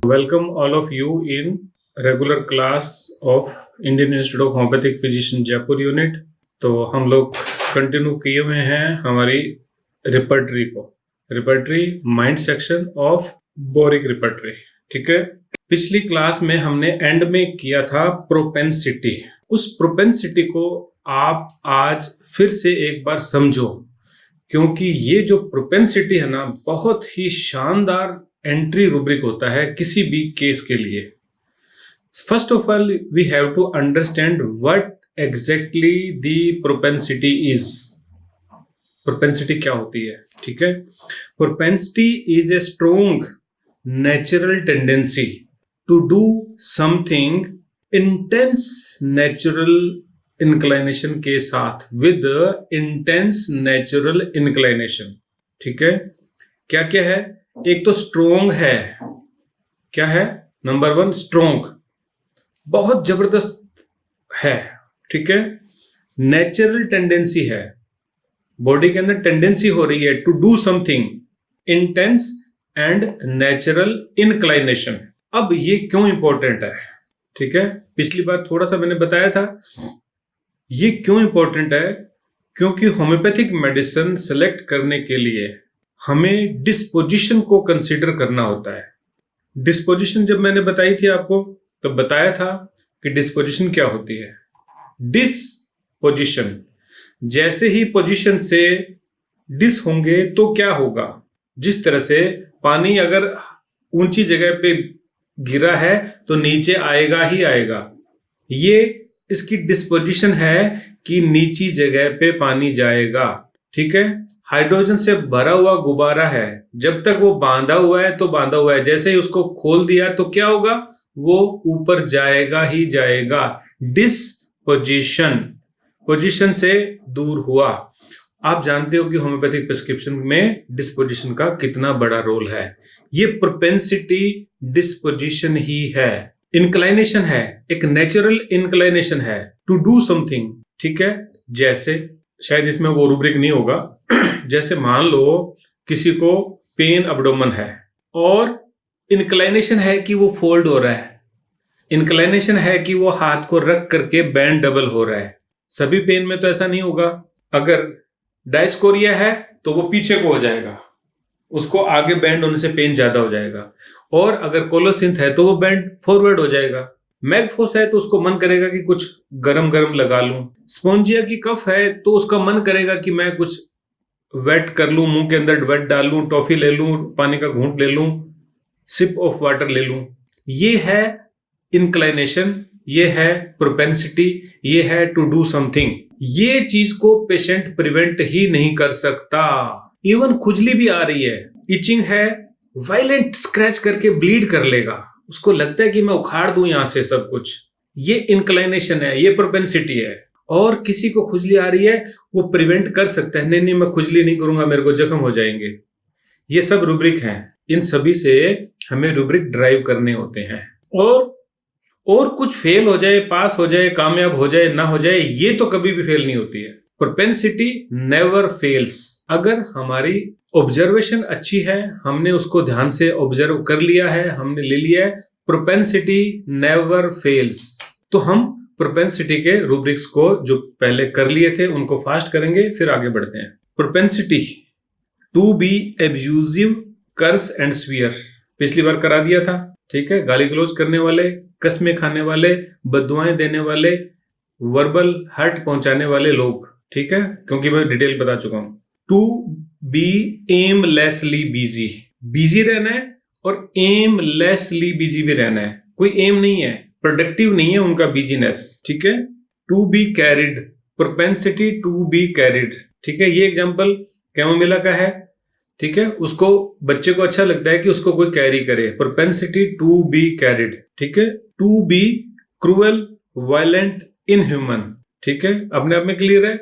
Welcome all of you in regular class of Indian Institute of Homeopathic Physician Jaipur unit. तो हम लोग continue किए हुए हैं हमारी रिपर्टरी को, repertory mind section of boric repertory. ठीक है, पिछली क्लास में हमने एंड में किया था प्रोपेंसिटी। उस प्रोपेंसिटी को आप आज फिर से एक बार समझो, क्योंकि ये जो प्रोपेंसिटी है ना, बहुत ही शानदार एंट्री रूब्रिक होता है किसी भी केस के लिए। First of all we have to understand what exactly the propensity is. Propensity क्या होती है? ठीक है, propensity is a strong natural tendency to do something intense natural inclination के साथ, विद इंटेंस नेचुरल इंक्लाइनेशन। ठीक है, क्या क्या है? एक तो स्ट्रोंग है। क्या है? नंबर वन, स्ट्रोंग, बहुत जबरदस्त है। ठीक है, नेचुरल टेंडेंसी है, बॉडी के अंदर टेंडेंसी हो रही है to do something intense and natural inclination. अब ये क्यों इंपॉर्टेंट है? ठीक है, पिछली बार थोड़ा सा मैंने बताया था ये क्यों इंपॉर्टेंट है। क्योंकि होम्योपैथिक मेडिसिन सेलेक्ट करने के लिए हमें डिस्पोजिशन को कंसीडर करना होता है। डिस्पोजिशन जब मैंने बताई थी आपको, तो बताया था कि डिस्पोजिशन क्या होती है। डिस्पोजिशन, जैसे ही पोजीशन से डिस होंगे तो क्या होगा। जिस तरह से पानी अगर ऊंची जगह पे गिरा है तो नीचे आएगा ही आएगा। ये इसकी डिस्पोजिशन है कि नीची जगह पे पानी जाएगा। ठीक है, हाइड्रोजन से भरा हुआ गुब्बारा है, जब तक वो बांधा हुआ है तो बांधा हुआ है, जैसे ही उसको खोल दिया तो क्या होगा, वो ऊपर जाएगा ही जाएगा। डिस्पोजिशन, पोजीशन से दूर हुआ। आप जानते हो कि होम्योपैथिक प्रिस्क्रिप्शन में डिस्पोजिशन का कितना बड़ा रोल है। ये प्रोपेंसिटी डिस्पोजिशन ही है, इंक्लाइनेशन है, एक नेचुरल इंक्लाइनेशन है टू डू समथिंग। ठीक है, जैसे शायद इसमें वो रूब्रिक नहीं होगा जैसे मान लो किसी को पेन अब्डोमन है और इंक्लाइनेशन है कि वो फोल्ड हो रहा है, इंक्लाइनेशन है कि वो हाथ को रख करके बैंड डबल हो रहा है। सभी पेन में तो ऐसा नहीं होगा। अगर डायस्कोरिया है तो वो पीछे को हो जाएगा, उसको आगे बैंड होने से पेन ज्यादा हो जाएगा। और अगर कोलोसिंथ है तो वो बैंड फॉरवर्ड हो जाएगा। मैगफोस है तो उसको मन करेगा कि कुछ गरम गरम लगा लूं। स्पोंजिया की कफ है तो उसका मन करेगा कि मैं कुछ वेट कर लूं, मुंह के अंदर वेट डाल लूं, टॉफी ले लूं, पानी का घूंट ले लूं, सिप ऑफ वाटर ले लूं। ये है इंक्लाइनेशन, ये है प्रोपेंसिटी, ये है टू डू समथिंग। ये चीज को पेशेंट प्रिवेंट ही नहीं कर सकता। इवन खुजली भी आ रही है, इचिंग है, वायलेंट स्क्रैच करके ब्लीड कर लेगा, उसको लगता है कि मैं उखाड़ दूं यहां से सब कुछ। ये इंक्लाइनेशन है, ये प्रोपेंसिटी है। और किसी को खुजली आ रही है, वो प्रिवेंट कर सकता है, नहीं मैं खुजली नहीं करूंगा, मेरे को जख्म हो जाएंगे। ये सब रूब्रिक हैं, इन सभी से हमें रूब्रिक ड्राइव करने होते हैं। और कुछ फेल हो जाए, पास हो जाए, कामयाब हो जाए, ना हो जाए, ये तो कभी भी फेल नहीं होती है। Propensity never fails. अगर हमारी ऑब्जर्वेशन अच्छी है, हमने उसको ध्यान से ऑब्जर्व कर लिया है, हमने ले लिया है, प्रोपेंसिटी नेवर फेल्स। तो हम प्रोपेंसिटी के रूब्रिक्स को जो पहले कर लिए थे उनको फास्ट करेंगे, फिर आगे बढ़ते हैं। Propensity to be abusive, curse and swear, पिछली बार करा दिया था। ठीक है, गाली गलौज करने वाले, कसमें खाने वाले, बददुआएं देने वाले, वर्बल हर्ट पहुंचाने वाले लोग। ठीक है, क्योंकि मैं डिटेल बता चुका हूं। To be aimlessly busy, busy रहना है और एमलेसली बिजी भी रहना है। कोई एम नहीं है, प्रोडक्टिव नहीं है उनका बिजीनेस। ठीक है, to be carried, propensity to be carried. ठीक है, ये एग्जांपल कैमोमिला का है। ठीक है, उसको बच्चे को अच्छा लगता है कि उसको कोई कैरी करे, प्रोपेंसिटी टू बी कैरिड। ठीक है, to be cruel, violent, inhuman. ठीक है, अपने आप में क्लियर है।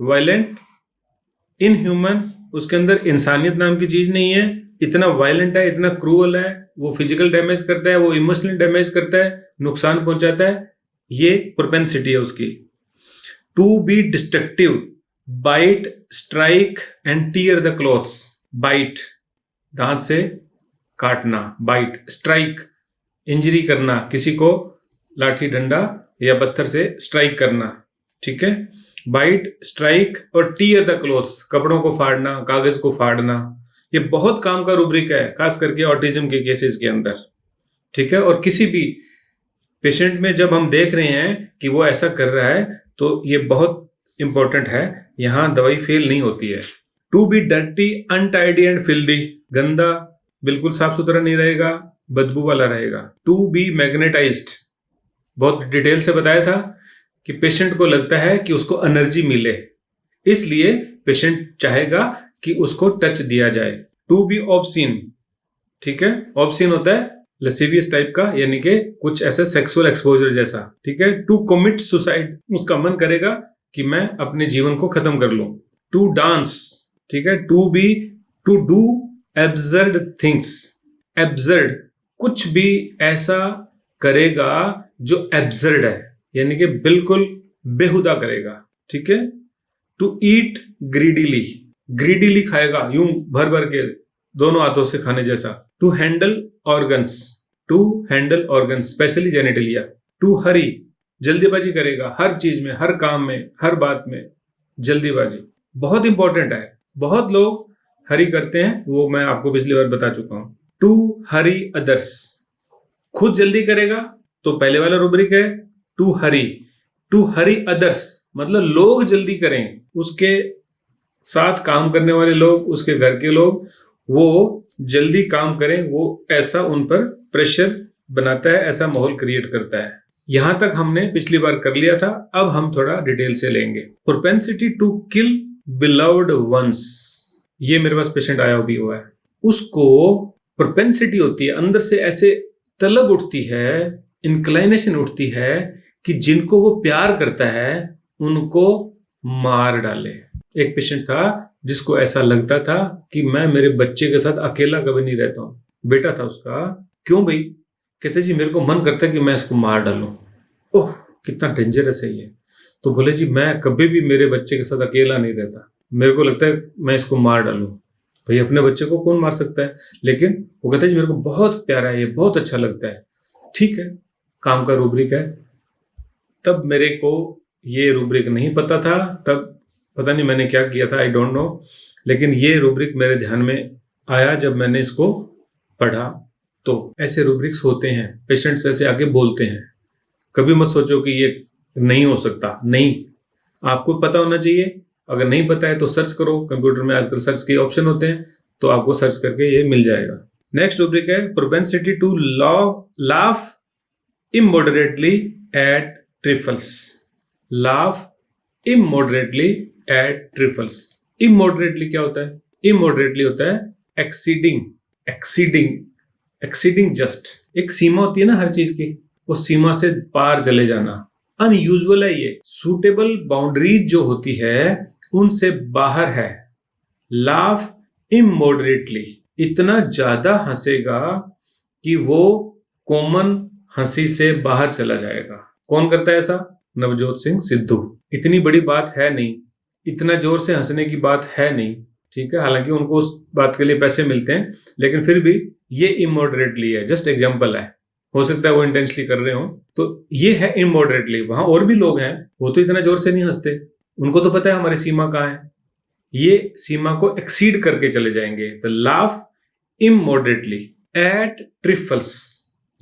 वायलेंट, इनह्यूमन, उसके अंदर इंसानियत नाम की चीज नहीं है, इतना वायलेंट है, इतना क्रूअल है, वो फिजिकल डैमेज करता है, वो इमोशनल डैमेज करता है, नुकसान पहुंचाता है। ये प्रोपेंसिटी है उसकी। To be destructive, bite, strike and tear the clothes. Bite, दांत से काटना, बाइट, स्ट्राइक, इंजरी करना, किसी को लाठी डंडा या पत्थर से स्ट्राइक करना, ठीक है। बाइट, स्ट्राइक और टीयर द क्लोथ्स, कपड़ों को फाड़ना, कागज को फाड़ना, ये बहुत काम का रूब्रिक है, खास करके ऑटिज्म के केसेस के अंदर, ठीक है। और किसी भी पेशेंट में जब हम देख रहे हैं कि वो ऐसा कर रहा है तो ये बहुत इंपॉर्टेंट है, यहां दवाई फेल नहीं होती है। To be dirty, untidy and filthy, गंदा, बिल्कुल साफ सुथरा नहीं रहेगा, बदबू वाला रहेगा। टू बी मैग्नेटाइज्ड, बहुत डिटेल से बताया था कि पेशेंट को लगता है कि उसको एनर्जी मिले, इसलिए पेशेंट चाहेगा कि उसको टच दिया जाए। टू बी ऑब्सीन, ठीक है, ऑब्सीन होता है लसीवियस टाइप का, यानी कि कुछ ऐसा सेक्सुअल एक्सपोजर जैसा, ठीक है। टू कमिट सुसाइड, उसका मन करेगा कि मैं अपने जीवन को खत्म कर लूं। टू डांस, ठीक है। To do absurd things, absurd, कुछ भी ऐसा करेगा जो एब्सर्ड है, यानी कि बिल्कुल बेहुदा करेगा, ठीक है। टू ईट ग्रीडीली, ग्रीडीली खाएगा, यूं भर भर के दोनों हाथों से खाने जैसा। To handle organs, to handle organs specially genitalia. To hurry, जल्दीबाजी करेगा हर चीज में, हर काम में, हर बात में जल्दीबाजी, बहुत इंपॉर्टेंट है। बहुत लोग हरी करते हैं, वो मैं आपको पिछली बार बता चुका हूं। टू हरी अदर्स, खुद जल्दी करेगा तो पहले वाला रूब्रिक है to hurry. To hurry others मतलब लोग जल्दी करें, उसके साथ काम करने वाले लोग, उसके घर के लोग, वो जल्दी काम करें, वो ऐसा उन पर प्रेशर बनाता है, ऐसा माहौल क्रिएट करता है। यहां तक हमने पिछली बार कर लिया था, अब हम थोड़ा डिटेल से लेंगे। Propensity to kill beloved ones, ये मेरे पास पेशेंट आया भी हुआ है, उसको प्रोपेंसिटी होती है, अंदर से ऐसे तलब उठती है, इंक्लाइनेशन उठती है कि जिनको वो प्यार करता है उनको मार डाले। एक पेशेंट था जिसको ऐसा लगता था कि मैं मेरे बच्चे के साथ अकेला कभी नहीं रहता हूं, बेटा था उसका। क्यों भाई? कहते जी मेरे को मन करता है कि मैं इसको मार डालूं। ओह कितना डेंजरस है ये। तो बोले जी मैं कभी भी मेरे बच्चे के साथ अकेला नहीं रहता, मेरे को लगता है मैं इसको मार डालूं। भाई अपने बच्चे को कौन मार सकता है, लेकिन वो कहता है जी मेरे को बहुत प्यारा है, ये बहुत अच्छा लगता है। ठीक है, काम का रूब्रिक है। तब मेरे को ये रूब्रिक नहीं पता था, तब पता नहीं मैंने क्या किया था, आई डोंट नो, लेकिन ये रूब्रिक मेरे ध्यान में आया जब मैंने इसको पढ़ा। तो ऐसे रूब्रिक्स होते हैं, पेशेंट्स ऐसे आके बोलते हैं। कभी मत सोचो कि ये नहीं हो सकता, नहीं, आपको पता होना चाहिए। अगर नहीं पता है तो सर्च करो, कंप्यूटर में आजकल सर्च के ऑप्शन होते हैं, तो आपको सर्च करके ये मिल जाएगा। नेक्स्ट रूब्रिक है propensity to laugh immoderately at trifles. Laugh immoderately at trifles. Immoderately क्या होता है? इमोडरेटली होता है एक्सीडिंग, एक्सीडिंग, एक्सीडिंग जस्ट। एक सीमा होती है ना हर चीज की, उस सीमा से पार चले जाना। अनयूजुअल है ये, सूटेबल बाउंड्रीज जो होती है उनसे बाहर है। लाफ इमोडरेटली, इतना ज्यादा हंसेगा कि वो कॉमन हंसी से बाहर चला जाएगा। कौन करता है ऐसा? नवजोत सिंह सिद्धू। इतनी बड़ी बात है नहीं, इतना जोर से हंसने की बात है नहीं, ठीक है। हालांकि उनको उस बात के लिए पैसे मिलते हैं, लेकिन फिर भी ये इमोडरेटली है, जस्ट एग्जांपल है। हो सकता है वो इंटेंशनली कर रहे हो, तो ये है इमोडरेटली। वहां और भी लोग हैं, वो तो इतना जोर से नहीं हंसते, उनको तो पता है हमारी सीमा कहाँ है। ये सीमा को एक्सीड करके चले जाएंगे। The laugh immoderately at trifles,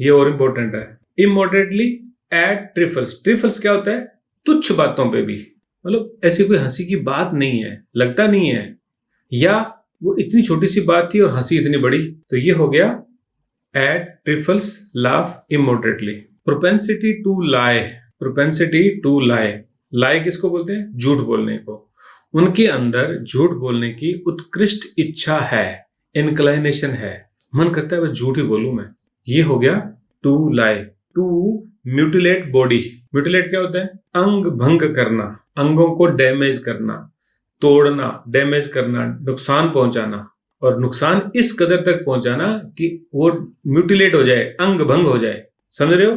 ये और इंपॉर्टेंट है। इमोडरेटली एट ट्रिफल्स। ट्रिफल्स क्या होता है? तुच्छ बातों पे भी, मतलब ऐसी कोई हंसी की बात नहीं है, लगता नहीं है, या वो इतनी छोटी सी बात थी और हंसी इतनी बड़ी, तो ये हो गया at trifles laugh immoderately. Propensity to lie, propensity to lie, lie किसको बोलते हैं? झूठ बोलने को। उनके अंदर झूठ बोलने की उत्कृष्ट इच्छा है, इंक्लाइनेशन है, मन करता है बस झूठ ही बोलूं मैं। ये हो गया to lie. To mutilate body. Mutilate क्या होता है? अंग भंग करना, अंगों को डैमेज करना, तोड़ना, डैमेज करना, नुकसान पहुंचाना, और नुकसान इस कदर तक पहुंचाना कि वो म्यूटिलेट हो जाए, अंग भंग हो जाए। समझ रहे हो?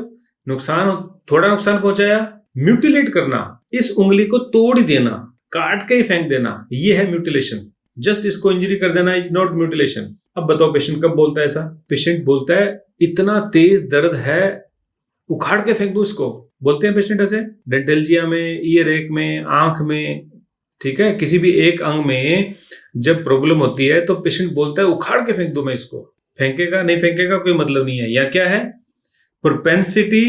नुकसान, थोड़ा नुकसान पहुंचाया, म्यूटिलेट करना, इस उंगली को तोड़ ही देना, काट के ही फेंक देना, ये है म्यूटिलेशन। जस्ट इसको इंजरी कर देना इज नॉट म्यूटिलेशन। अब बताओ पेशेंट कब बोलता है ऐसा? पेशेंट बोलता है इतना तेज दर्द है, उखाड़ के फेंक दो इसको। बोलते हैं पेशेंट ऐसे, डेंटल्जिया में, ईयर एक में, आंख में, ठीक है, किसी भी एक अंग में जब प्रॉब्लम होती है तो पेशेंट बोलता है उखाड़ के फेंक दो मैं इसको। फेंकेगा नहीं फेंकेगा कोई मतलब नहीं है। या क्या है? Propensity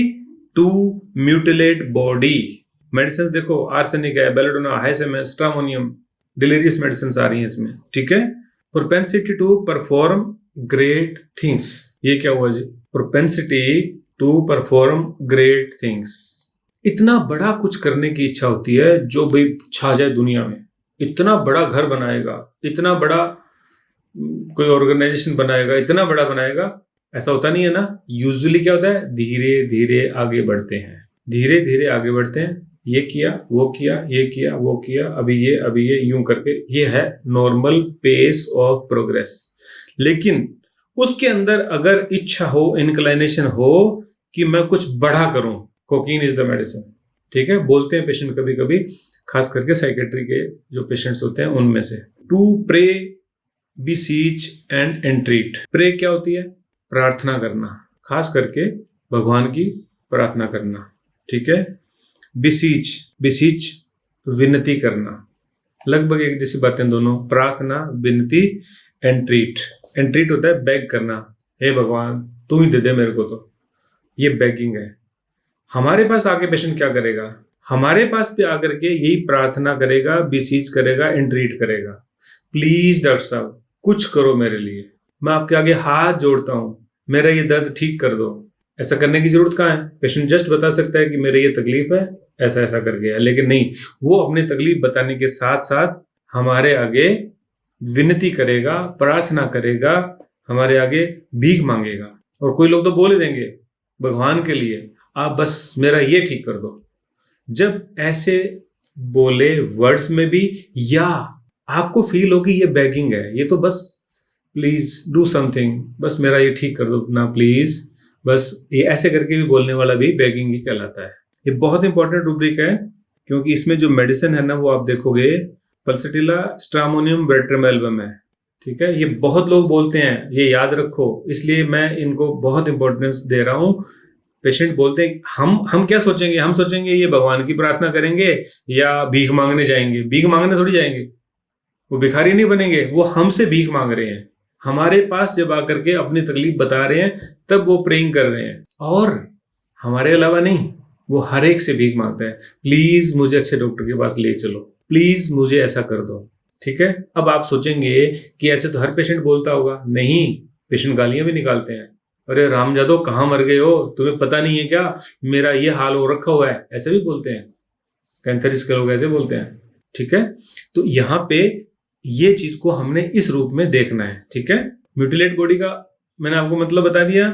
to mutilate body. Medicine देखो, आर्सेनिक है, belladonna, hyoscyamus, stramonium, delirious medicine आ रही है इसमें, ठीक है। Propensity to perform great things, ये क्या हुआ जी? Propensity to perform great things, इतना बड़ा कुछ करने की इच्छा होती है जो भाई छा जाए दुनिया में। इतना बड़ा घर बनाएगा, इतना बड़ा कोई ऑर्गेनाइजेशन बनाएगा, इतना बड़ा बनाएगा, ऐसा होता नहीं है ना। यूजुअली क्या होता है? धीरे धीरे आगे बढ़ते हैं, धीरे धीरे आगे बढ़ते हैं। ये किया, वो किया, ये किया, वो किया, अभी ये यूं करके, ये है नॉर्मल पेस ऑफ प्रोग्रेस। लेकिन उसके अंदर अगर इच्छा हो, इंक्लाइनेशन हो कि मैं कुछ बड़ा करूं, कोकीन इज द मेडिसिन, ठीक है। बोलते हैं पेशेंट कभी कभी, खास करके साइकेट्री के जो पेशेंट्स होते हैं उनमें से, to pray, beseech and entreat. Pray क्या होती है? प्रार्थना करना, खास करके भगवान की प्रार्थना करना, ठीक है। बिसीच विनती करना, लगभग एक जैसी बातें दोनों, प्रार्थना, विनती। एंट्रीट होता है बेग करना, हे भगवान तू ही दे दे मेरे को, तो ये बेगिंग है। हमारे पास आके पेशेंट क्या करेगा? हमारे पास भी आकर के यही प्रार्थना करेगा, बिसीच करेगा, एंट्रीट करेगा, प्लीज डॉक्टर साहब कुछ करो मेरे लिए, मैं आपके आगे हाथ जोड़ता हूं, मेरा ये दर्द ठीक कर दो। ऐसा करने की जरूरत कहाँ है? पेशेंट जस्ट बता सकता है कि मेरे ये तकलीफ है, ऐसा ऐसा कर गया, लेकिन नहीं, वो अपनी तकलीफ बताने के साथ साथ हमारे आगे विनती करेगा, प्रार्थना करेगा, हमारे आगे भीख मांगेगा। और कोई लोग तो बोल ही देंगे भगवान के लिए, आप बस मेरा ये ठीक कर दो। जब ऐसे बोले वर्ड्स में भी, या आपको फील हो कि ये बेगिंग है, ये तो बस प्लीज डू समथिंग, बस मेरा ये ठीक कर दो ना प्लीज, बस ये ऐसे करके भी बोलने वाला भी बेगिंग ही कहलाता है। ये बहुत इंपॉर्टेंट रूब्रिक है, क्योंकि इसमें जो मेडिसिन है ना, वो आप देखोगे पल्सटिला स्ट्रामोनियम वेट्रम एल्बम है, ठीक है। ये बहुत लोग बोलते हैं, ये याद रखो, इसलिए मैं इनको बहुत इंपॉर्टेंस दे रहा हूँ। पेशेंट बोलते हैं हम क्या सोचेंगे? हम सोचेंगे ये भगवान की प्रार्थना करेंगे या भीख मांगने जाएंगे। भीख मांगने थोड़ी जाएंगे, वो भिखारी नहीं बनेंगे, वो हमसे भीख मांग रहे हैं। हमारे पास जब आकर के अपनी तकलीफ बता रहे हैं तब वो प्रेइंग कर रहे हैं, और हमारे अलावा नहीं, वो हर एक से भीख मांगता है, प्लीज मुझे अच्छे डॉक्टर के पास ले चलो, प्लीज मुझे ऐसा कर दो, ठीक है। अब आप सोचेंगे कि ऐसे तो हर पेशेंट बोलता होगा, नहीं, पेशेंट गालियां भी निकालते हैं, अरे रामजादो कहाँ मर गए हो, तुम्हें पता नहीं है क्या, मेरा ये हाल हो रखा हुआ है, ऐसे भी बोलते हैं। कैंथरिस के लोग ऐसे बोलते हैं, ठीक है। तो यहाँ पे ये चीज को हमने इस रूप में देखना है, ठीक है। म्यूटिलेट बॉडी का मैंने आपको मतलब बता दिया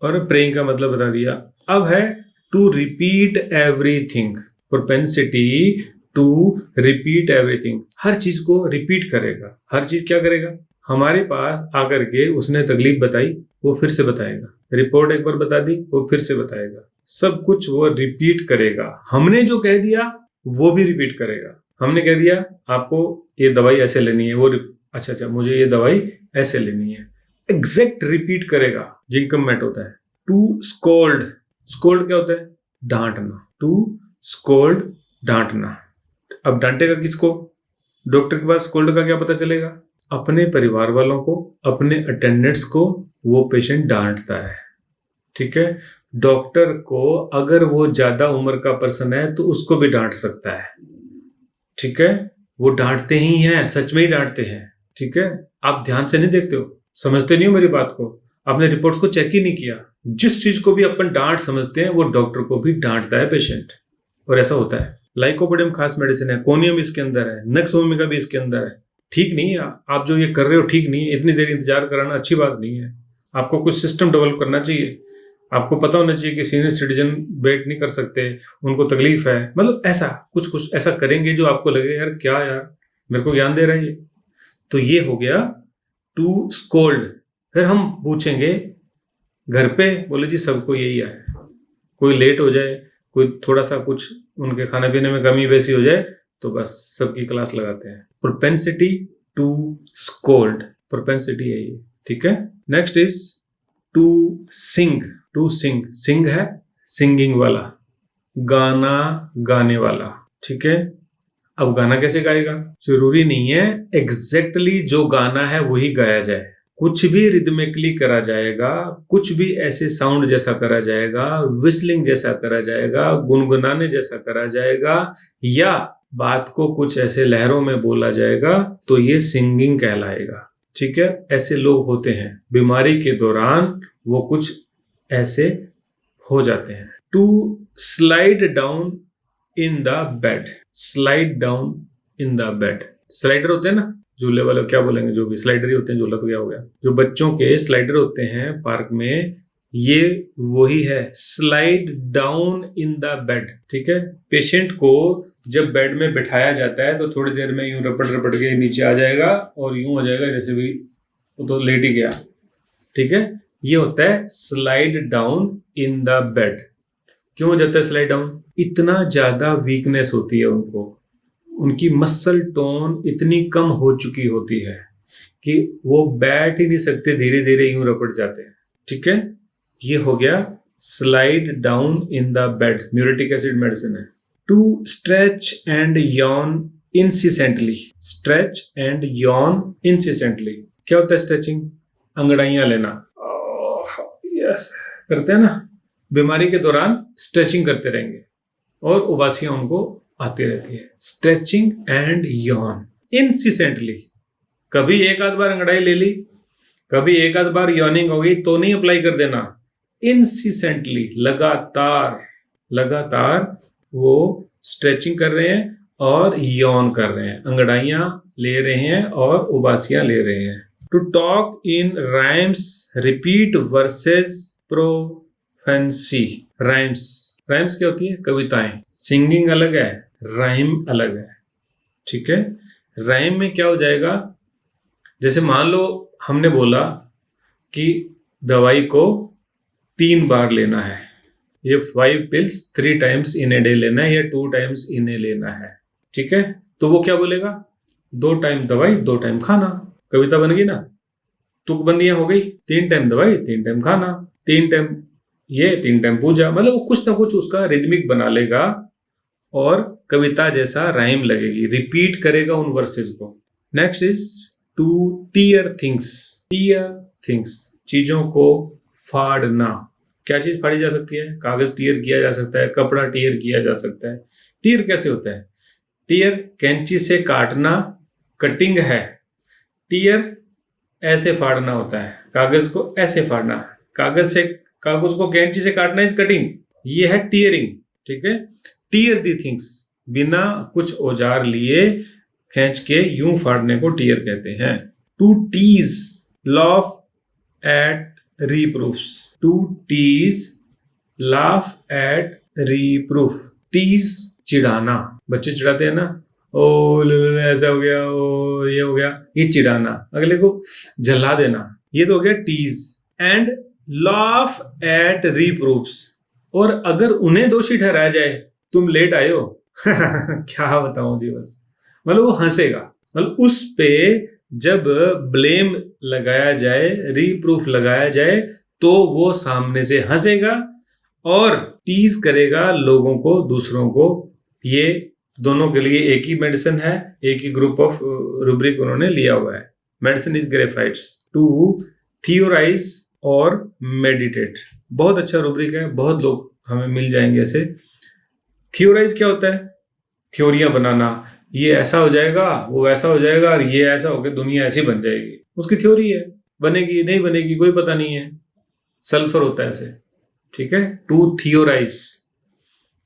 और प्रेइंग का मतलब बता दिया। अब है to repeat everything, propensity to repeat everything, हर चीज को रिपीट करेगा। हर चीज क्या करेगा? हमारे पास आकर के उसने तकलीफ बताई, वो फिर से बताएगा, रिपोर्ट एक बार बता दी, वो फिर से बताएगा, सब कुछ वो रिपीट करेगा। हमने जो कह दिया वो भी रिपीट करेगा। हमने कह दिया आपको ये दवाई ऐसे लेनी है, वो अच्छा मुझे ये दवाई ऐसे लेनी है, एग्जैक्ट रिपीट करेगा। जिंकम मैट होता है। टू स्कोल्ड, स्कोल्ड क्या होता है? डांटना। टू स्कोल्ड, डांटना। अब डांटेगा किसको? डॉक्टर के पास स्कोल्ड का क्या पता चलेगा? अपने परिवार वालों को, अपने अटेंडेंट्स को वो पेशेंट डांटता है, ठीक है। डॉक्टर को अगर वो ज्यादा उम्र का पर्सन है तो उसको भी डांट सकता है, ठीक है। वो डांटते ही हैं, सच में ही डांटते हैं, ठीक है। आप ध्यान से नहीं देखते हो, समझते नहीं हो मेरी बात को, आपने रिपोर्ट्स को चेक ही नहीं किया। जिस चीज को भी अपन डांट समझते हैं वो डॉक्टर को भी डांटता है पेशेंट, और ऐसा होता है। लाइकोपोडियम खास मेडिसिन है, कोनियम इसके अंदर है, नक्स ओमेगा भी इसके अंदर है। ठीक नहीं है, आप जो ये कर रहे हो ठीक नहीं है, इतनी देर इंतजार कराना अच्छी बात नहीं है। आपको कुछ सिस्टम डेवलप करना चाहिए। आपको पता होना चाहिए कि सीनियर सिटीजन वेट नहीं कर सकते, उनको तकलीफ है, मतलब ऐसा कुछ ऐसा करेंगे जो आपको लगे यार क्या यार मेरे को ज्ञान दे रहा है ये। तो ये हो गया टू स्कोल्ड। फिर हम पूछेंगे घर पे, बोले जी सबको यही है, कोई लेट हो जाए, कोई थोड़ा सा कुछ उनके खाने पीने में कमी वैसी हो जाए तो बस सबकी क्लास लगाते हैं। प्रोपेंसिटी टू स्कोल्ड, प्रोपेंसिटी है ये, ठीक है। Next is to sing. To sing, sing है सिंगिंग वाला, गाना गाने वाला, ठीक है। अब गाना कैसे गाएगा? जरूरी नहीं है एग्जैक्टली जो गाना है वही गाया जाए, कुछ भी रिदमिकली करा जाएगा, कुछ भी ऐसे साउंड जैसा करा जाएगा, विस्लिंग जैसा करा जाएगा, गुनगुनाने जैसा करा जाएगा, या बात को कुछ ऐसे लहरों में बोला जाएगा, तो ये सिंगिंग कहलाएगा, ठीक है। ऐसे लोग होते हैं, बीमारी के दौरान वो कुछ ऐसे हो जाते हैं। To slide down in the bed. Slide down in the bed, slider होते हैं ना झूले वाले, क्या बोलेंगे, जो भी स्लाइडर ही होते हैं, झूला तो क्या हो गया, जो बच्चों के स्लाइडर होते हैं पार्क में, ये वही है, slide down in the bed, ठीक है। पेशेंट को जब बेड में बिठाया जाता है तो थोड़ी देर में यूं रपट रपट के नीचे आ जाएगा और यूं हो जाएगा जैसे भी वो तो लेट ही गया, ठीक है। ये होता है slide down in the bed. क्यों हो जाता है स्लाइड डाउन? इतना ज्यादा वीकनेस होती है उनको, उनकी मसल टोन इतनी कम हो चुकी होती है कि वो बैठ ही नहीं सकते, धीरे धीरे यूं रपट जाते हैं, ठीक है। ये हो गया slide down in the bed, muriatic acid medicine है। To stretch and yawn incessantly. Stretch and yawn incessantly, क्या होता है स्ट्रेचिंग? अंगड़ाइयां लेना, यस करते हैं ना, बीमारी के दौरान स्ट्रेचिंग करते रहेंगे और उबासियां उनको आती रहती है। स्ट्रेचिंग एंड यॉन इंसिसेंटली, कभी एक आध बार अंगड़ाई ले ली, कभी एक आध बार यॉनिंग हो गई तो नहीं अप्लाई कर देना, इंसिसेंटली, लगातार लगातार वो स्ट्रेचिंग कर रहे हैं और यॉन कर रहे हैं, अंगड़ाइयां ले रहे हैं और उबासियां ले रहे हैं। To talk in rhymes, repeat verses prophecy. Rhymes, rhymes क्या होती है? कविताएं। सिंगिंग अलग है, राइम अलग है, ठीक है। राइम में क्या हो जाएगा, जैसे मान लो हमने बोला कि दवाई को 3 बार लेना है, ये 5 pills 3 times in a day लेना है या 2 times in a लेना है, ठीक है। तो वो क्या बोलेगा? 2 टाइम दवाई 2 टाइम खाना, कविता बन गई ना, तुकबंदियां हो गई, 3 टाइम दवाई 3 टाइम खाना, 3 टाइम ये 3 टाइम पूजा, मतलब वो कुछ ना कुछ उसका रिदमिक बना लेगा और कविता जैसा राइम लगेगी, रिपीट करेगा उन वर्सेस को। Next is to tear things. Tear things, चीजों को फाड़ना। क्या चीज फाड़ी जा सकती है? कागज टीयर किया जा सकता है, कपड़ा टीयर किया जा सकता है। टीयर कैसे होता है? टीयर कैंची से काटना, कटिंग है। टीयर ऐसे फाड़ना होता है, कागज को ऐसे फाड़ना, कागज को कैंची से काटना इज कटिंग, ये है टीयरिंग, ठीक है। टीयर दी थिंग्स, बिना कुछ औजार लिए खींच के यूं फाड़ने को टीयर कहते हैं। To tease, laugh at reproofs. To tease, laugh at reproof. Tease, चिढ़ाना, बच्चे चिढ़ाते हैं ना, ओ ऐसा हो गया, ओ ये हो गया, ये चिढ़ाना, अगले को जला देना, ये तो हो गया tease. And laugh at reproofs, और अगर उन्हें दोषी ठहराया जाए, तुम लेट आए हो क्या बताऊं जी, बस मतलब वो हंसेगा, मतलब उस पे जब ब्लेम लगाया जाए, रीप्रूफ लगाया जाए, तो वो सामने से हंसेगा और टीज करेगा लोगों को, दूसरों को। ये दोनों के लिए एक ही मेडिसिन है, एक ही ग्रुप ऑफ रूब्रिक उन्होंने लिया हुआ है। Medicine is graphites. To theorize और मेडिटेट, बहुत अच्छा रूब्रिक है, बहुत लोग हमें मिल जाएंगे ऐसे। थियोराइज क्या होता है? थ्योरियां बनाना, ये ऐसा हो जाएगा, वो वैसा हो जाएगा, और ये ऐसा होकर दुनिया ऐसी बन जाएगी, उसकी थ्योरी है, बनेगी नहीं बनेगी कोई पता नहीं है, सल्फर होता है ऐसे, ठीक है। टू थियोराइज,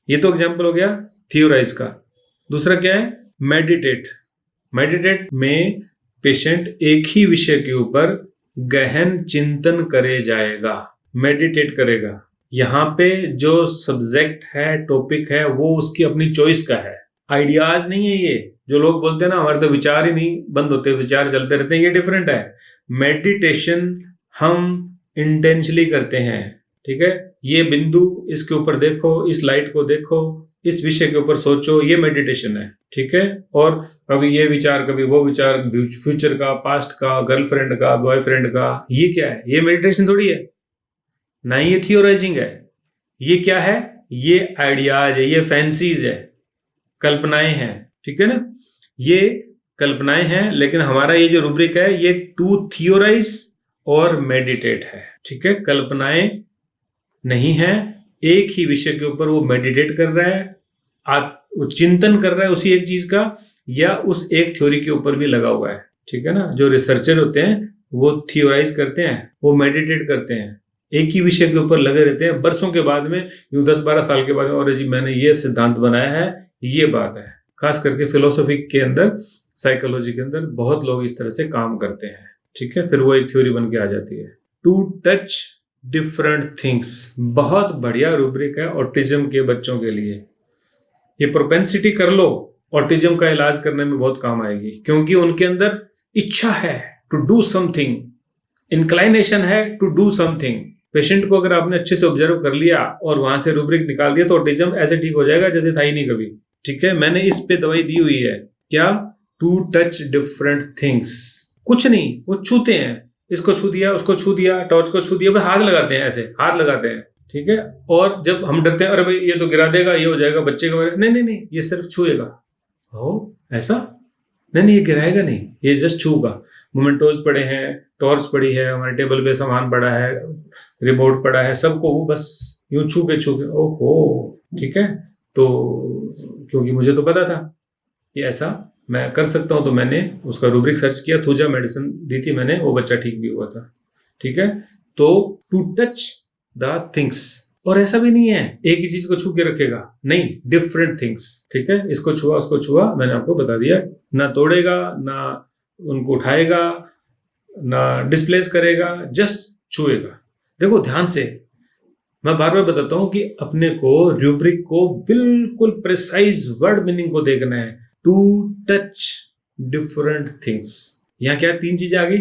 ये तो एग्जांपल हो गया थियोराइज का। दूसरा क्या है? मेडिटेट। मेडिटेट में पेशेंट एक ही विषय के ऊपर गहन चिंतन करे जाएगा, मेडिटेट करेगा। यहाँ पे जो सब्जेक्ट है, टॉपिक है, वो उसकी अपनी चॉइस का है, आइडियाज नहीं है ये। जो लोग बोलते हैं ना हमारे तो विचार ही नहीं बंद होते, विचार चलते रहते हैं, ये डिफरेंट है। मेडिटेशन हम इंटेंशनली करते हैं, ठीक है। ये बिंदु, इसके ऊपर देखो, इस लाइट को देखो, इस विषय के ऊपर सोचो, ये मेडिटेशन है, ठीक है। और कभी ये विचार, कभी वो विचार, फ्यूचर का, पास्ट का, गर्लफ्रेंड का, बॉयफ्रेंड का, ये क्या है? ये मेडिटेशन थोड़ी है ना, ये थियोराइजिंग है। ये क्या है? ये आइडियाज है, ये फैंसीज है, कल्पनाएं हैं, ठीक है ना। ये कल्पनाएं हैं, लेकिन हमारा ये जो रूब्रिक है ये टू थियोराइज और मेडिटेट है, ठीक है। कल्पनाएं नहीं है, एक ही विषय के ऊपर वो मेडिटेट कर रहा है, चिंतन कर रहा है उसी एक चीज का, या उस एक थ्योरी के ऊपर भी लगा हुआ है, ठीक है ना। जो रिसर्चर होते हैं वो थियोराइज करते हैं, वो मेडिटेट करते हैं, एक ही विषय के ऊपर लगे रहते हैं बरसों के बाद में, यूं 10-12 साल के बाद में, और जी मैंने ये सिद्धांत बनाया है, ये बात है। खास करके फिलोसफी के अंदर, साइकोलॉजी के अंदर बहुत लोग इस तरह से काम करते हैं, ठीक है। फिर वो एक थ्योरी बन के आ जाती है। टू टच डिफरेंट थिंग्स, बहुत बढ़िया रूब्रिक है ऑटिज्म के बच्चों के लिए। ये प्रोपेंसिटी कर लो, ऑटिज्म का इलाज करने में बहुत काम आएगी, क्योंकि उनके अंदर इच्छा है टू डू समथिंग, इंक्लाइनेशन है टू डू समथिंग। पेशेंट को अगर आपने अच्छे से ऑब्जर्व कर लिया और वहां से रूब्रिक निकाल दिया तो ऑटिज्म ऐसे ठीक हो जाएगा जैसे था ही नहीं कभी, ठीक है। मैंने इस पे दवाई दी हुई है, क्या? To touch different things. कुछ नहीं, वो छूते हैं, इसको छू दिया, उसको छू दिया, टॉर्च को छू दिया, बस हाथ लगाते हैं, ऐसे हाथ लगाते हैं, ठीक है। और जब हम डरते हैं, अरे भाई ये तो गिरा देगा, ये हो जाएगा बच्चे का, नहीं नहीं नहीं, ये सिर्फ छुएगा। हो ऐसा? नहीं, ये गिराएगा नहीं, ये जस्ट छूगा। मोमेंटोज पड़े हैं, टॉर्च पड़ी है, हमारे टेबल पे सामान पड़ा है, रिमोट पड़ा है, सबको वो बस यूं छू के ओहो, ठीक है। तो क्योंकि मुझे तो पता था कि ऐसा मैं कर सकता हूं, तो मैंने उसका रूब्रिक सर्च किया, थूजा मेडिसिन दी थी मैंने, वो बच्चा ठीक भी हुआ था, ठीक है। तो टू टच द थिंग्स, और ऐसा भी नहीं है एक ही चीज को छू के रखेगा, नहीं, डिफरेंट थिंग्स, ठीक है। इसको छुआ, उसको छुआ, मैंने आपको बता दिया, ना तोड़ेगा, ना उनको उठाएगा, ना डिस्प्लेस करेगा, जस्ट छुएगा। देखो ध्यान से, मैं बार बार बताता हूं कि अपने को रूब्रिक को बिल्कुल प्रिसाइज वर्ड मीनिंग को देखना है। टू टच डिफरेंट थिंग्स, यहां क्या 3 चीजें आ गई?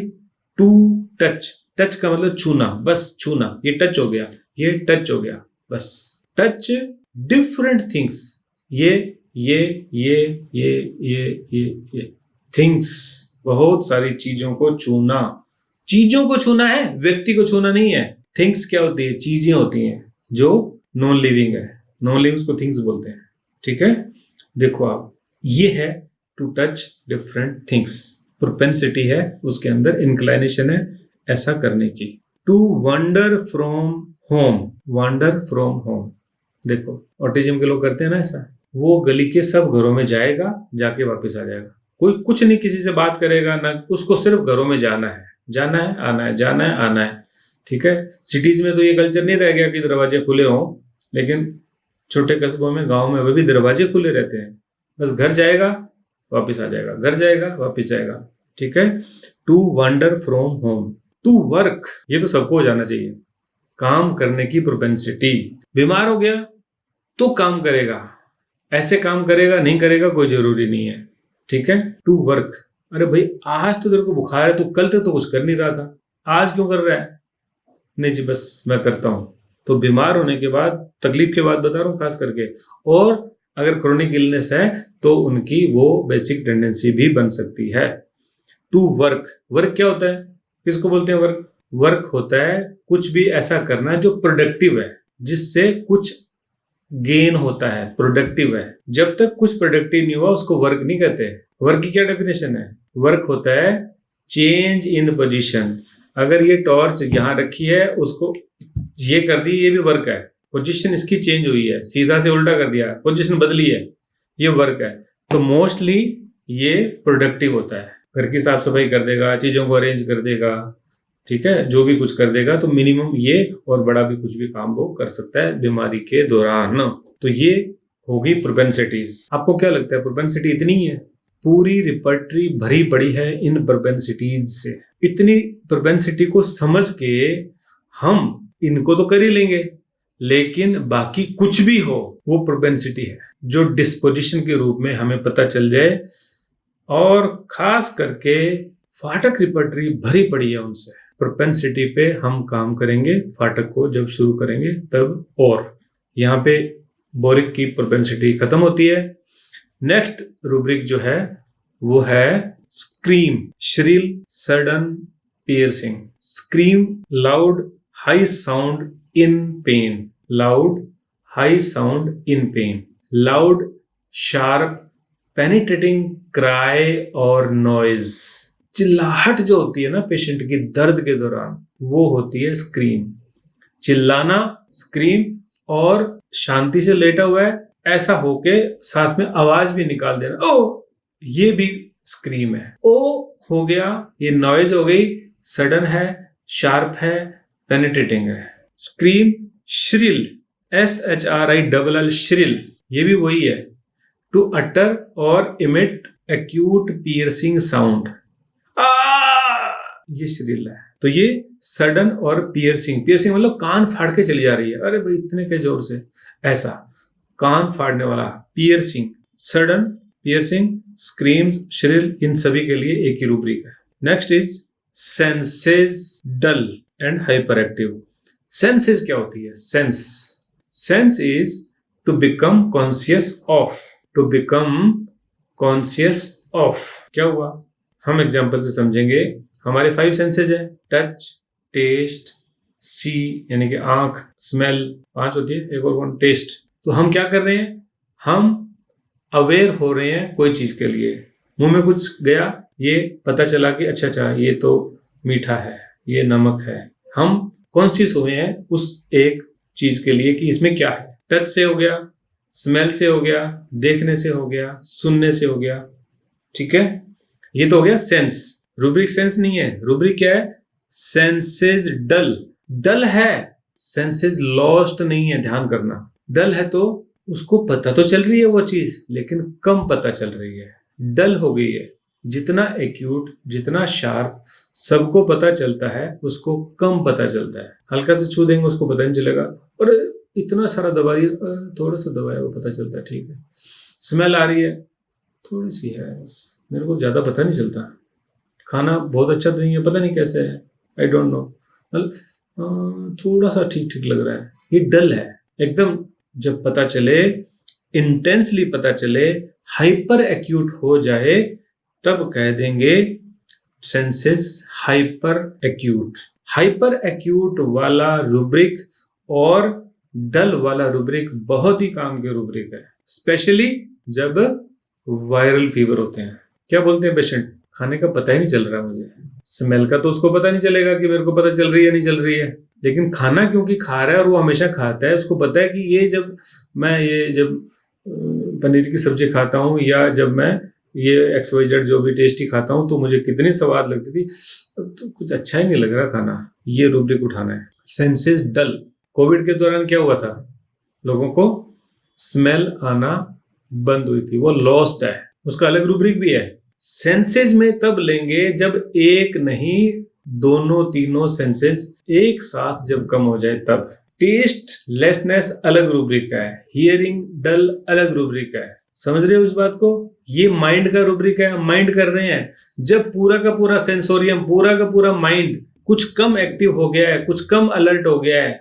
टू टच, टच का मतलब छूना, बस छूना, ये टच हो गया, ये टच हो गया, बस टच डिफरेंट थिंग्स, ये थिंग्स, बहुत सारी चीजों को छूना। चीजों को छूना है, व्यक्ति को छूना नहीं है। थिंग्स क्या होती है? चीजें होती हैं जो नॉन लिविंग है, नॉन लिविंग को थिंग्स बोलते हैं, ठीक है। देखो आप, ये है to touch different things, propensity है उसके अंदर, इंक्लाइनेशन है ऐसा करने की। To wander from home, wander from home, देखो ऑटिज्म के लोग करते हैं ना ऐसा, वो गली के सब घरों में जाएगा, जाके वापस आ जाएगा, कोई कुछ नहीं किसी से बात करेगा ना, उसको सिर्फ घरों में जाना है, जाना है, आना है, जाना है, आना है, ठीक है। सिटीज में तो ये कल्चर नहीं रह गया कि दरवाजे खुले हों, लेकिन छोटे कस्बों में, गांव में भी दरवाजे खुले रहते हैं, बस घर जाएगा वापस आ जाएगा, घर जाएगा वापस आएगा, ठीक है। To wander from home, to work, ये तो सबको हो जाना चाहिए, काम करने की प्रोपेंसिटी। बीमार हो गया तो काम करेगा, ऐसे काम करेगा, नहीं करेगा कोई जरूरी नहीं है, ठीक है। टू वर्क, अरे भाई आज तो तेरे को बुखार है, तो कल तक तो कुछ कर नहीं रहा था, आज क्यों कर रहा है? नहीं जी बस मैं करता हूं। तो बीमार होने के बाद, तकलीफ के बाद बता रहा हूं खास करके, और अगर क्रोनिक इलनेस है तो उनकी वो बेसिक टेंडेंसी भी बन सकती है। टू वर्क, वर्क क्या होता है, किसको बोलते हैं वर्क? वर्क होता है कुछ भी ऐसा करना जो प्रोडक्टिव है, जिससे कुछ गेन होता है, प्रोडक्टिव है। जब तक कुछ प्रोडक्टिव नहीं हुआ उसको वर्क नहीं कहते। वर्क की क्या डेफिनेशन है? वर्क होता है चेंज इन पोजीशन। अगर ये टॉर्च यहां रखी है, उसको ये कर दी, ये भी वर्क है, पोजीशन इसकी चेंज हुई है, सीधा से उल्टा कर दिया, पोजीशन बदली है, ये वर्क है। तो मोस्टली ये प्रोडक्टिव होता है, घर की साफ सफाई कर देगा, चीजों को अरेंज कर देगा, ठीक है, जो भी कुछ कर देगा, तो मिनिमम ये, और बड़ा भी कुछ भी काम वो कर सकता है बीमारी के दौरान। तो ये होगी प्रोपेंसिटीज। आपको क्या लगता है प्रोपेंसिटी इतनी ही है? पूरी रिपर्टरी भरी पड़ी है इन प्रोपेंसिटीज से। इतनी प्रोपेंसिटी को समझ के हम इनको तो कर ही लेंगे, लेकिन बाकी कुछ भी हो वो प्रोपेंसिटी है जो डिस्पोजिशन के रूप में हमें पता चल जाए। और खास करके फाटक रिपर्टरी भरी पड़ी है उनसे। प्रोपेंसिटी पे हम काम करेंगे, फाटक को जब शुरू करेंगे तब। और यहाँ पे बोरिक की प्रोपेंसिटी खत्म होती है। नेक्स्ट रूब्रिक जो है वो है scream, shrill, sudden, piercing. Scream, loud high sound in pen, loud high sound in pen. Loud sharp penetrating cry और नॉइज, चिल्लाहट जो होती है ना पेशेंट की दर्द के दौरान, वो होती है स्क्रीम। चिल्लाना स्क्रीम, और शांति से लेटा हुआ है ऐसा होके साथ में आवाज भी निकाल देना, ओ, ये भी स्क्रीम है। ओ हो गया, ये नॉइज हो गई, सडन है, शार्प है, पेनिट्रेटिंग है। स्क्रीम, श्रिल, SHRILL, श्रिल, ये भी वही है, टू अटर और इमिट एक्यूट पियर्सिंग साउंड, ये श्रिल है। तो ये सडन और पियर्सिंग, पियर्सिंग मतलब कान फाड़ के चली जा रही है, अरे भाई इतने के जोर से, ऐसा कान फाड़ने वाला। Piercing, sudden, piercing, screams, shrill, इन सभी के लिए एक ही रूब्रिक है। Next is senses dull and hyperactive. Senses क्या होती है? Sense is to become conscious of, to become conscious of. क्या हुआ, हम एग्जांपल से समझेंगे। हमारे 5 सेंसेज है, टच, टेस्ट, सी यानी कि आंख, स्मेल 5 होती है, एक और कौन, टेस्ट। तो हम क्या कर रहे हैं, हम अवेयर हो रहे हैं कोई चीज के लिए, मुंह में कुछ गया, ये पता चला कि अच्छा ये तो मीठा है, ये नमक है, हम कॉन्शियस हुए हैं उस एक चीज के लिए कि इसमें क्या है। टच से हो गया, स्मेल से हो गया, देखने से हो गया, सुनने से हो गया, ठीक है, ये तो हो गया सेंस। रूब्रिक सेंस नहीं है, रूब्रिक क्या है, सेंसेस डल। डल है, सेंसेस लॉस्ट नहीं है, ध्यान करना। डल है तो उसको पता तो चल रही है वो चीज, लेकिन कम पता चल रही है, डल हो गई है। जितना एक्यूट, जितना शार्प सबको पता चलता है, उसको कम पता चलता है। हल्का से छू देंगे उसको पता नहीं चलेगा, और इतना सारा दबा दिया, थोड़ा सा दबाया वो पता चलता है, ठीक है। स्मेल आ रही है, थोड़ी सी है, मेरे को ज्यादा पता नहीं चलता। खाना बहुत अच्छा तो नहीं है, पता नहीं कैसे है, आई डोंट नो, मतलब थोड़ा सा ठीक ठीक लग रहा है, ये डल है एकदम। जब पता चले, इंटेंसली पता चले, हाइपर एक्यूट हो जाए, तब कह देंगे senses hyper acute. Hyper acute वाला रूब्रिक और डल वाला रूब्रिक बहुत ही काम के रूब्रिक है, स्पेशली जब वायरल फीवर होते हैं। क्या बोलते हैं पेशेंट, खाने का पता ही नहीं चल रहा मुझे। स्मेल का तो उसको पता नहीं चलेगा कि मेरे को पता चल रही है नहीं चल रही है, लेकिन खाना क्योंकि खा रहा है और वो हमेशा खाता है, उसको पता है कि ये जब पनीर की सब्जी खाता हूँ, या जब मैं ये XYZ जो भी टेस्टी खाता हूँ, तो मुझे कितनी स्वाद लगती थी, अब तो कुछ अच्छा ही नहीं लग रहा खाना। ये रूब्रिक उठाना है। सेंसेस डल, कोविड के दौरान क्या हुआ था, लोगों को स्मेल आना बंद हुई थी, वो लॉस्ट है, उसका अलग रूब्रिक भी है। सेंसेज में तब लेंगे जब एक नहीं, दोनों तीनों सेंसेज एक साथ जब कम हो जाए तब। टेस्ट लेसनेस अलग रूब्रिक है, हियरिंग डल अलग रूब्रिक है, समझ रहे हो इस बात को? ये माइंड का रूब्रिक है, माइंड कर रहे हैं। जब पूरा का पूरा सेंसोरियम, पूरा का पूरा माइंड कुछ कम एक्टिव हो गया है, कुछ कम अलर्ट हो गया है,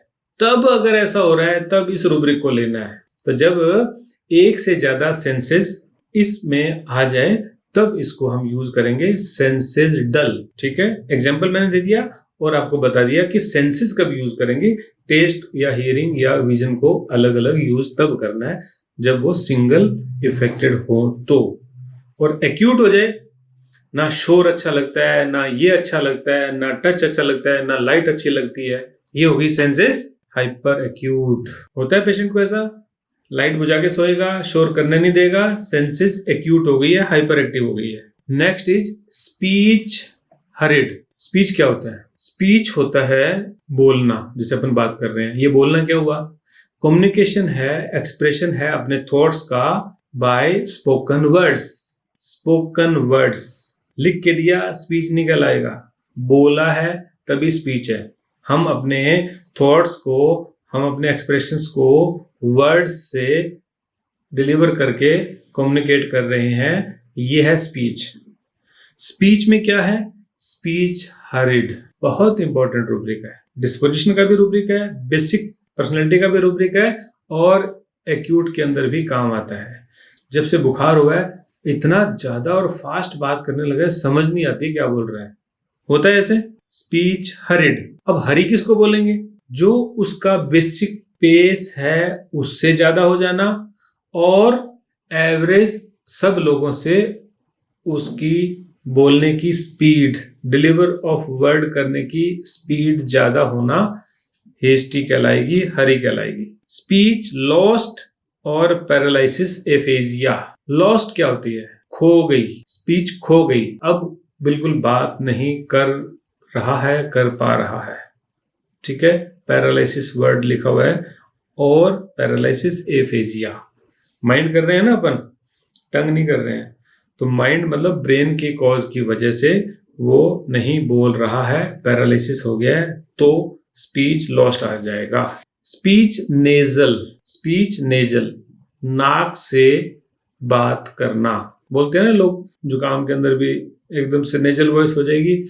तब अगर ऐसा हो रहा है, तब इस रूब्रिक को लेना है। तो जब एक से ज्यादा सेंसेस इसमें आ जाए, तब इसको हम यूज करेंगे सेंसेस डल, ठीक है। एग्जाम्पल मैंने दे दिया और आपको बता दिया कि सेंसेस कब यूज करेंगे। टेस्ट या हियरिंग या विजन को अलग अलग यूज तब करना है जब वो सिंगल इफेक्टेड हो तो। और एक्यूट हो जाए, ना शोर अच्छा लगता है, ना ये अच्छा लगता है, ना टच अच्छा लगता है, ना लाइट अच्छी लगती है, ये होगी सेंसेस हाइपर एक्यूट। होता है पेशेंट को ऐसा, लाइट बुझा के सोएगा, शोर करने नहीं देगा, सेंसेस एक्यूट हो गई है, हाइपर एक्टिव हो गई है। Next is speech horrid. Speech क्या होता है? स्पीच होता है बोलना, जिसे अपन बात कर रहे हैं। ये बोलना क्या हुआ? कम्युनिकेशन है, एक्सप्रेशन है अपने थॉट्स का by spoken words. Spoken words लिख के दिया, स्पीच निकल आएगा। बोला है तभी स्पीच है। हम अपने थॉट्स को, हम अपने एक्सप्रेशंस को वर्ड्स से डिलीवर करके कम्युनिकेट कर रहे हैं, ये है स्पीच। स्पीच में क्या है? स्पीच हरिड बहुत इंपॉर्टेंट रूब्रिक है। डिस्पोजिशन का भी रूब्रिक है, बेसिक पर्सनैलिटी का भी रूब्रिक है, और एक्यूट के अंदर भी काम आता है। जब से बुखार हुआ है इतना ज्यादा और फास्ट बात करने लगा है, समझ नहीं आती क्या बोल रहा है, होता है ऐसे। Speech horrid. अब हरी किसको बोलेंगे? जो उसका बेसिक पेस है उससे ज्यादा हो जाना और एवरेज सब लोगों से उसकी बोलने की स्पीड, डिलीवर ऑफ वर्ड करने की स्पीड ज्यादा होना हेस्टी कहलाएगी, हरी कहलाएगी। स्पीच लॉस्ट और पैरालिसिस एफेजिया। लॉस्ट क्या होती है? खो गई, स्पीच खो गई, अब बिल्कुल बात नहीं कर रहा है, कर पा रहा है, ठीक है। पैरालिसिस वर्ड लिखा हुआ है और पैरालिसिस एफेजिया। माइंड कर रहे हैं ना अपन, टंग नहीं कर रहे हैं। तो माइंड मतलब ब्रेन के कॉज की वजह से वो नहीं बोल रहा है, पैरालिसिस हो गया है, तो स्पीच लॉस्ट आ जाएगा। Speech nasal. स्पीच नेजल, नाक से बात करना। बोलते हैं ना लोग, जुकाम के अंदर भी एकदम से नेजल वॉइस हो जाएगी,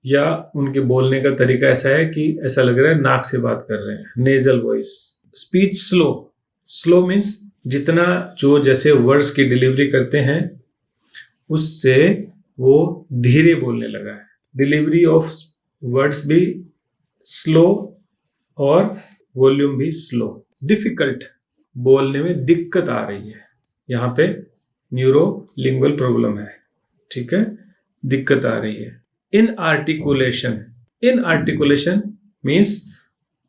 या उनके बोलने का तरीका ऐसा है कि ऐसा लग रहा है नाक से बात कर रहे हैं, nasal voice. Speech slow. Slow means जितना जो जैसे वर्ड्स की डिलीवरी करते हैं उससे वो धीरे बोलने लगा है। डिलीवरी ऑफ वर्ड्स भी स्लो और वॉल्यूम भी स्लो। डिफिकल्ट, बोलने में दिक्कत आ रही है, यहाँ पे न्यूरो लिंगुअल प्रॉब्लम है, ठीक है, दिक्कत आ रही है। इनआर्टिकुलेशन। इनआर्टिकुलेशन मीन्स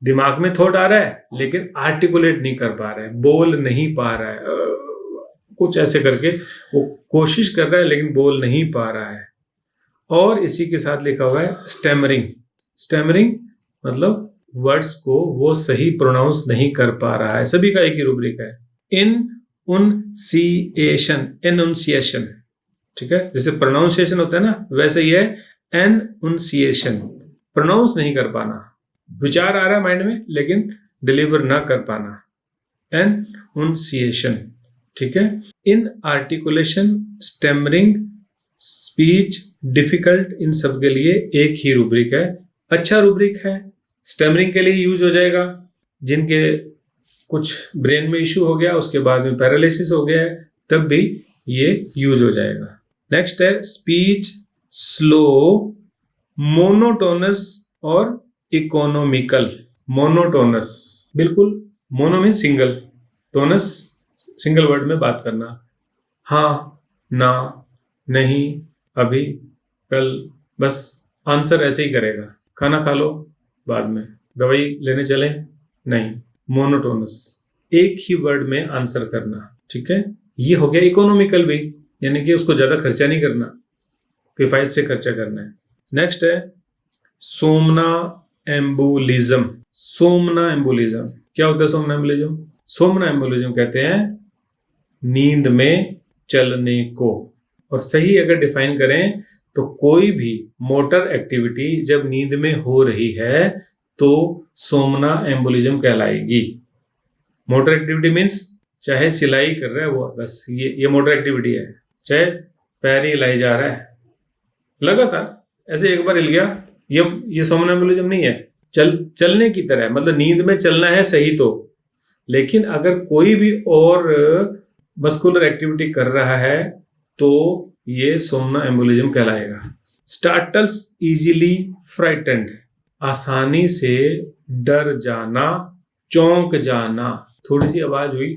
दिमाग में थॉट आ रहा है लेकिन आर्टिकुलेट नहीं कर पा रहा है, बोल नहीं पा रहा है, कुछ ऐसे करके वो कोशिश कर रहा है लेकिन बोल नहीं पा रहा है। और इसी के साथ लिखा हुआ है स्टैमरिंग। स्टैमरिंग मतलब वर्ड्स को वो सही प्रोनाउंस नहीं कर पा रहा है। सभी का एक ही रूब्रिक है। इनउंसिएशन, एनुंसिएशन, ठीक है, जैसे प्रोनाउंसिएशन होता है ना, वैसे ही है एनुंसिएशन, प्रोनाउंस नहीं कर पाना, विचार आ रहा है माइंड में लेकिन डिलीवर ना कर पाना, एनुंसिएशन, ठीक है। इन आर्टिकुलेशन, स्टैमरिंग, स्पीच डिफिकल्ट, इन सब के लिए एक ही रूब्रिक है। अच्छा रूब्रिक है, स्टैमरिंग के लिए यूज हो जाएगा जिनके कुछ ब्रेन में इश्यू हो गया, उसके बाद में पैरालिसिस हो गया है, तब भी ये यूज हो जाएगा। नेक्स्ट है स्पीच स्लो, मोनोटोनस और इकोनॉमिकल। मोनोटोनस, बिल्कुल, mono mean single, tonus single word में बात करना, हाँ, ना, नहीं, अभी, कल, बस आंसर ऐसे ही करेगा। खाना खा लो, बाद में, दवाई लेने चले, नहीं, मोनोटोनस, एक ही वर्ड में आंसर करना, ठीक है। ये हो गया इकोनॉमिकल भी, यानी कि उसको ज्यादा खर्चा नहीं करना, किफायत से खर्चा करना है। नेक्स्ट है सोमना एम्बुलिज्म। सोमना एम्बुलिज्म क्या होता है? सोमना एम्बुलिज्म, सोमना एम्बुलिज्म कहते हैं नींद में चलने को। और सही अगर डिफाइन करें तो कोई भी मोटर एक्टिविटी जब नींद में हो रही है तो सोमना एम्बुलिज्म कहलाएगी। मोटर एक्टिविटी मीन्स चाहे सिलाई कर रहा है वो, बस ये मोटर एक्टिविटी है, चाहे पैर ही हिलाई जा रहा है लगातार, ऐसे एक बार हिल गया, ये सोमनम्बुलिज्म नहीं है। चलने की तरह, मतलब नींद में चलना है सही तो, लेकिन अगर कोई भी और मस्कुलर एक्टिविटी कर रहा है तो ये सोमनम्बुलिज्म कहलाएगा। स्टार्टल्स इजीली फ्राइटेंड, आसानी से डर जाना, चौंक जाना, थोड़ी सी आवाज हुई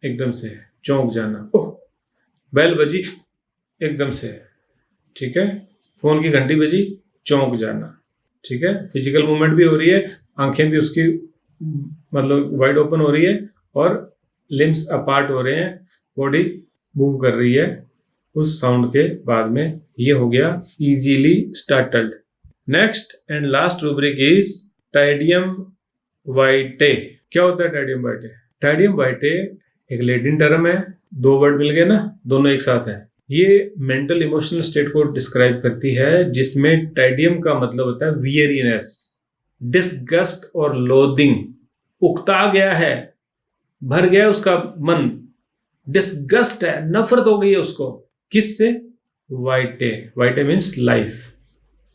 एकदम से चौंक जाना, ओह बेल बजी एकदम से, ठीक है, फोन की घंटी बजी, चौंक जाना, ठीक है। फिजिकल मूवमेंट भी हो रही है, आंखें भी उसकी मतलब वाइड ओपन हो रही है और लिम्स अपार्ट हो रहे हैं, बॉडी मूव कर रही है उस साउंड के बाद में। ये हो गया easily startled. Next and last rubric is taedium vitae. क्या होता है टाइडियम वाइटे? टाइडियम वाइटे एक लैटिन टर्म है, दो वर्ड मिल गए ना, दोनों एक साथ है। ये मेंटल इमोशनल स्टेट को डिस्क्राइब करती है जिसमें टाइडियम का मतलब होता है वियरीनेस, डिसगस्ट और लोदिंग। उकता गया है, भर गया उसका मन, डिसगस्ट है, नफरत हो गई है उसको, किससे? वाइटे। वाइटे मीन्स लाइफ,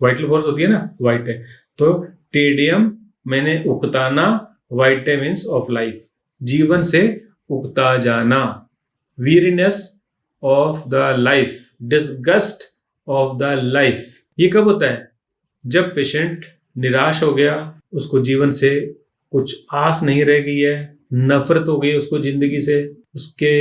वाइटल फोर्स होती है ना, वाइटे। तो टेडियम मैंने उकताना, वाइटे मीन्स ऑफ लाइफ, जीवन से उकता जाना, weariness of the life, disgust of the life। ये कब होता है? जब पेशेंट निराश हो गया, उसको जीवन से कुछ आस नहीं रह गई है, नफरत हो गई उसको जिंदगी से, उसके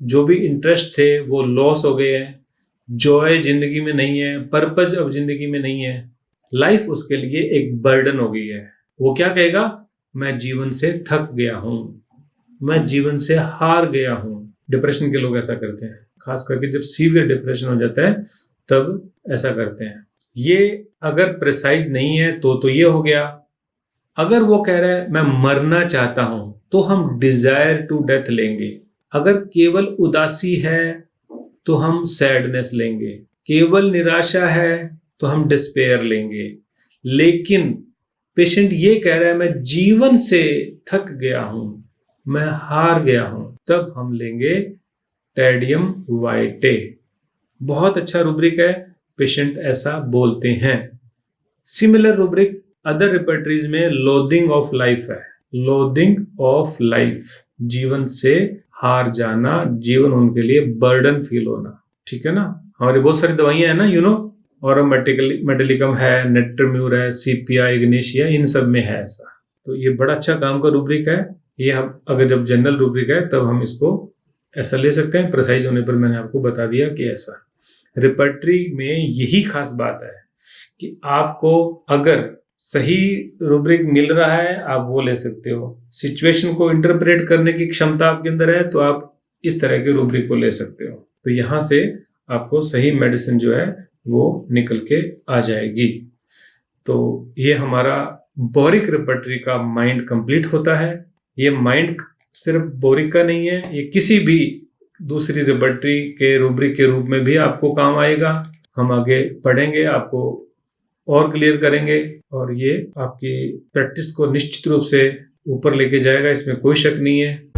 जो भी इंटरेस्ट थे वो लॉस हो गए हैं, जॉय जिंदगी में नहीं है, पर्पज अब जिंदगी में नहीं है, लाइफ उसके लिए एक बर्डन हो गई है। वो क्या कहेगा? मैं जीवन से थक गया हूं, मैं जीवन से हार गया हूं। डिप्रेशन के लोग ऐसा करते हैं, खास करके जब सीवियर डिप्रेशन हो जाता है तब ऐसा करते हैं। ये अगर प्रिसाइज नहीं है तो ये हो गया। अगर वो कह रहा है मैं मरना चाहता हूं तो हम डिजायर टू डेथ लेंगे। अगर केवल उदासी है तो हम सैडनेस लेंगे, केवल निराशा है तो हम डिस्पेयर लेंगे। लेकिन पेशेंट ये कह रहा है मैं जीवन से थक गया हूं, मैं हार गया हूं, तब हम लेंगे टेडियम वाइटे। बहुत अच्छा रूब्रिक है, पेशेंट ऐसा बोलते हैं। सिमिलर रूब्रिक अदर रिपर्टरीज में लोदिंग ऑफ लाइफ है। लोदिंग ऑफ लाइफ, जीवन से हार जाना, जीवन उनके लिए बर्डन फील होना। ठीक है ना? हमारी बहुत सारी दवाइयां हैं ना, यू नो, और मेटेलिकम है, नेट्रम्यूर है, सीपिया, इग्नेशिया, इन सब में है ऐसा। तो ये बड़ा अच्छा काम का रूब्रिक है। ये हम अगर जब जनरल रूब्रिक है तब हम इसको ऐसा ले सकते हैं। प्रिसाइज होने पर मैंने आपको बता दिया कि ऐसा। रिपर्टरी में यही खास बात है कि आपको अगर सही रूब्रिक मिल रहा है आप वो ले सकते हो। सिचुएशन को इंटरप्रेट करने की क्षमता आपके अंदर है तो आप इस तरह के रूब्रिक को ले सकते हो। तो यहां से आपको सही मेडिसिन जो है वो निकल के आ जाएगी। तो ये हमारा बोरिक रिपर्टरी का माइंड कंप्लीट होता है। ये माइंड सिर्फ बोरिक का नहीं है, ये किसी भी दूसरी रिपर्टरी के रूब्रिक के रूप में भी आपको काम आएगा। हम आगे पढ़ेंगे, आपको और क्लियर करेंगे और ये आपकी प्रैक्टिस को निश्चित रूप से ऊपर लेके जाएगा, इसमें कोई शक नहीं है।